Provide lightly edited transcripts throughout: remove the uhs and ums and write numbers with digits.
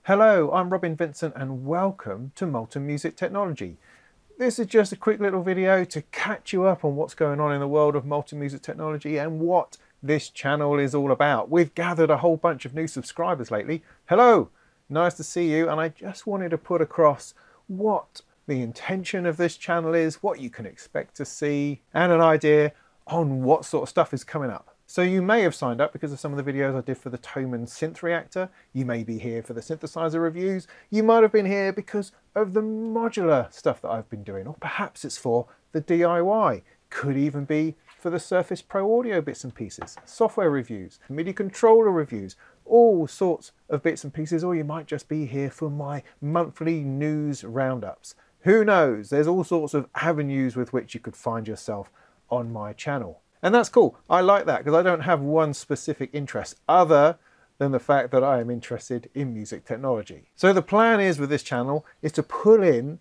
Hello, I'm Robin Vincent and welcome to Molten Music Technology. This is just a quick little video to catch you up on what's going on in the world of Molten Music Technology and what this channel is all about. We've gathered a whole bunch of new subscribers lately. Hello, nice to see you, and I just wanted to put across what the intention of this channel is, what you can expect to see, and an idea on what sort of stuff is coming up. So you may have signed up because of some of the videos I did for the Thomann synth reactor. You may be here for the synthesizer reviews. You might have been here because of the modular stuff that I've been doing, or perhaps it's for the DIY. Could even be for the Surface Pro audio bits and pieces, software reviews, MIDI controller reviews, all sorts of bits and pieces, or you might just be here for my monthly news roundups. Who knows? There's all sorts of avenues with which you could find yourself on my channel. And that's cool. I like that because I don't have one specific interest other than the fact that I am interested in music technology. So the plan is with this channel is to pull in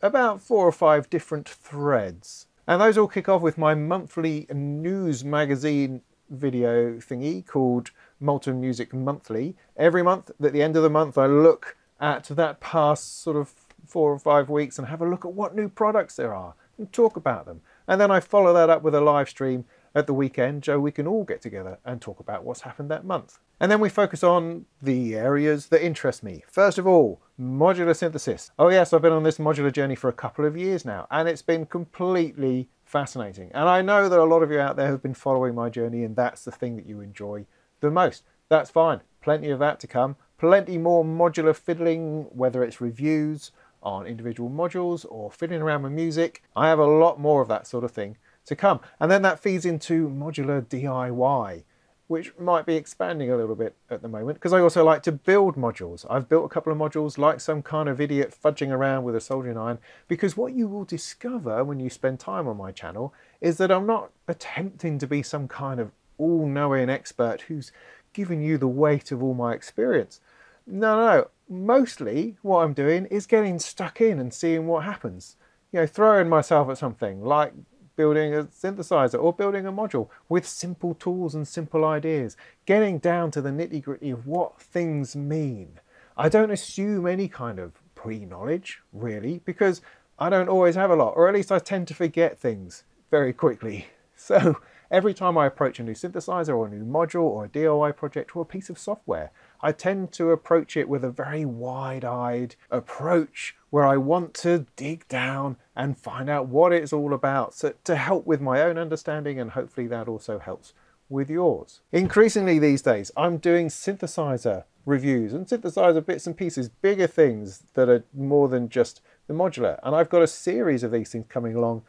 about 4 or 5 different threads. And those all kick off with my monthly news magazine video thingy called Molten Music Monthly. Every month, at the end of the month, I look at that past sort of 4 or 5 weeks and have a look at what new products there are and talk about them. And then I follow that up with a live stream at the weekend so we can all get together and talk about what's happened that month. And then we focus on the areas that interest me. First of all, modular synthesis. Oh yes, I've been on this modular journey for a couple of years now, and it's been completely fascinating. And I know that a lot of you out there have been following my journey and that's the thing that you enjoy the most. That's fine. Plenty of that to come. Plenty more modular fiddling, whether it's reviews on individual modules or fiddling around with music. I have a lot more of that sort of thing to come. And then that feeds into modular DIY, which might be expanding a little bit at the moment because I also like to build modules. I've built a couple of modules like some kind of idiot fudging around with a soldering iron, because what you will discover when you spend time on my channel is that I'm not attempting to be some kind of all-knowing expert who's giving you the weight of all my experience. No. Mostly what I'm doing is getting stuck in and seeing what happens. You know, throwing myself at something like building a synthesizer or building a module with simple tools and simple ideas, getting down to the nitty-gritty of what things mean. I don't assume any kind of pre-knowledge, really, because I don't always have a lot, or at least I tend to forget things very quickly. So every time I approach a new synthesizer or a new module or a DIY project or a piece of software, I tend to approach it with a very wide-eyed approach where I want to dig down and find out what it's all about, so to help with my own understanding, and hopefully that also helps with yours. Increasingly these days, I'm doing synthesizer reviews and synthesizer bits and pieces, bigger things that are more than just the modular. And I've got a series of these things coming along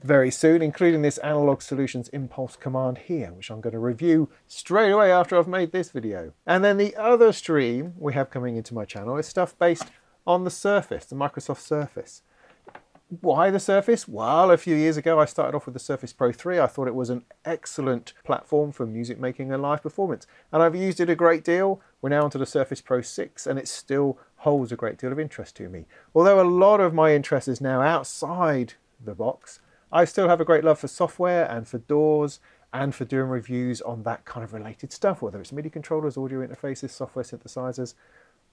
very soon, including this Analog Solutions Impulse command here, which I'm going to review straight away after I've made this video. And then the other stream we have coming into my channel is stuff based on the Surface, the Microsoft Surface. Why the Surface? Well, a few years ago I started off with the Surface Pro 3. I thought it was an excellent platform for music making and live performance, and I've used it a great deal. We're now onto the Surface Pro 6 and it still holds a great deal of interest to me. Although a lot of my interest is now outside the box, I still have a great love for software and for DAWs and for doing reviews on that kind of related stuff, whether it's MIDI controllers, audio interfaces, software synthesizers,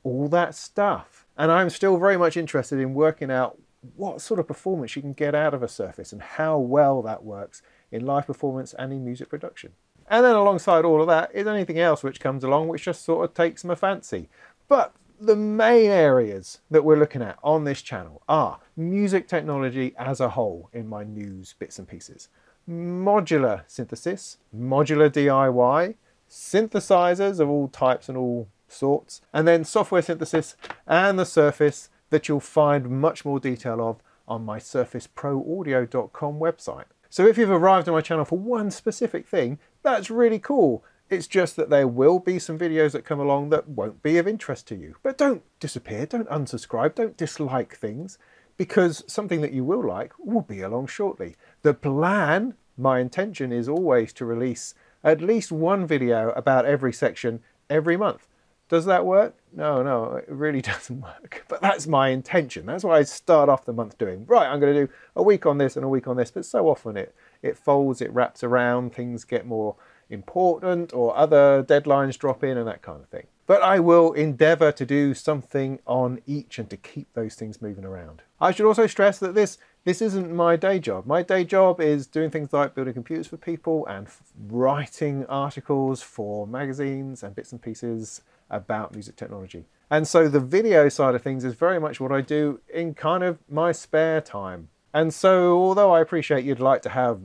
all that stuff. And I'm still very much interested in working out what sort of performance you can get out of a Surface and how well that works in live performance and in music production. And then alongside all of that is anything else which comes along which just sort of takes my fancy. But the main areas that we're looking at on this channel are music technology as a whole in my news bits and pieces, modular synthesis, modular DIY, synthesizers of all types and all sorts, and then software synthesis and the Surface that you'll find much more detail of on my surfaceproaudio.com website. So if you've arrived on my channel for one specific thing, that's really cool. It's just that there will be some videos that come along that won't be of interest to you. But don't disappear, don't unsubscribe, don't dislike things, because something that you will like will be along shortly. The plan, my intention, is always to release at least one video about every section every month. Does that work? No, it really doesn't work. But that's my intention. That's what I start off the month doing. Right, I'm going to do a week on this and a week on this, but so often it folds, it wraps around, things get more important or other deadlines drop in and that kind of thing. but I will endeavour to do something on each and to keep those things moving around. I should also stress that this isn't my day job. My day job is doing things like building computers for people and writing articles for magazines and bits and pieces about music technology. And so the video side of things is very much what I do in kind of my spare time. And so although I appreciate you'd like to have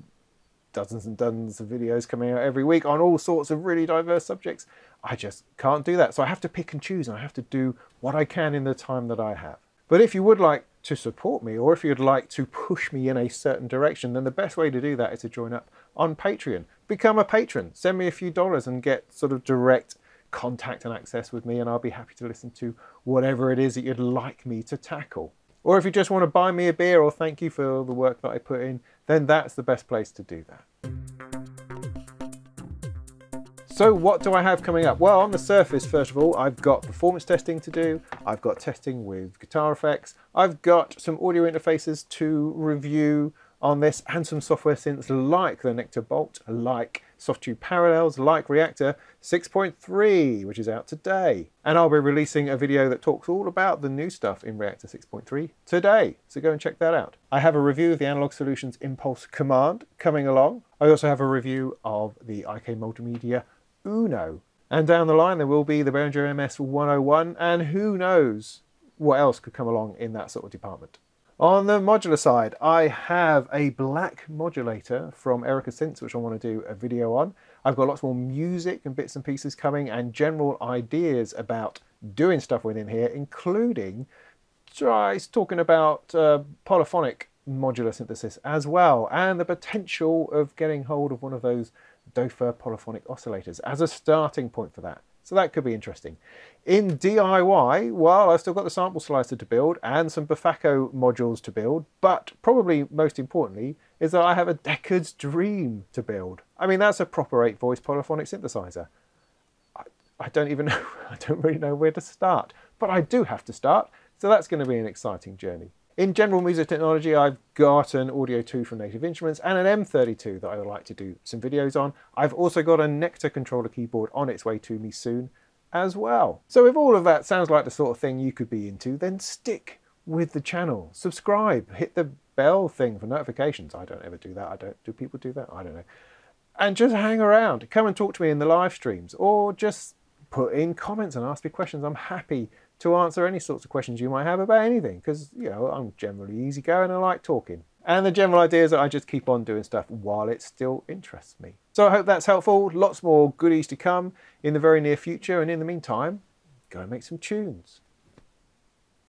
dozens and dozens of videos coming out every week on all sorts of really diverse subjects, I just can't do that. So I have to pick and choose, and I have to do what I can in the time that I have. But if you would like to support me, or if you'd like to push me in a certain direction, then the best way to do that is to join up on Patreon. Become a patron, send me a few dollars and get sort of direct contact and access with me, and I'll be happy to listen to whatever it is that you'd like me to tackle. Or if you just want to buy me a beer or thank you for all the work that I put in, then that's the best place to do that. So what do I have coming up? Well, on the surface, first of all, I've got performance testing to do. I've got testing with guitar effects. I've got some audio interfaces to review on this, and some software synths like the Nectar Bolt, like Softube Parallels, like Reactor 6.3, which is out today. And I'll be releasing a video that talks all about the new stuff in Reactor 6.3 today, so go and check that out. I have a review of the Analog Solutions Impulse Command coming along. I also have a review of the IK Multimedia Uno. And down the line there will be the Behringer MS-101, and who knows what else could come along in that sort of department. On the modular side, I have a black modulator from Erica Synths, which I want to do a video on. I've got lots more music and bits and pieces coming, and general ideas about doing stuff within here, including talking about polyphonic modular synthesis as well, and the potential of getting hold of one of those Dofer polyphonic oscillators as a starting point for that. So that could be interesting. In DIY, well, I've still got the sample slicer to build and some Bufacco modules to build, but probably most importantly is that I have a Deckard's Dream to build. I mean, that's a proper 8-voice polyphonic synthesizer. I don't even know, I don't really know where to start, but I do have to start, so that's going to be an exciting journey. In general music technology, I've got an Audio 2 from Native Instruments and an M32 that I would like to do some videos on. I've also got a Nectar controller keyboard on its way to me soon as well. So if all of that sounds like the sort of thing you could be into, then stick with the channel. Subscribe, hit the bell thing for notifications. I don't ever do that. Do people do that? I don't know. And just hang around. Come and talk to me in the live streams, or just put in comments and ask me questions. I'm happy to answer any sorts of questions you might have about anything, because, you know, I'm generally easygoing and I like talking. And the general idea is that I just keep on doing stuff while it still interests me. So I hope that's helpful. Lots more goodies to come in the very near future, and in the meantime, go and make some tunes.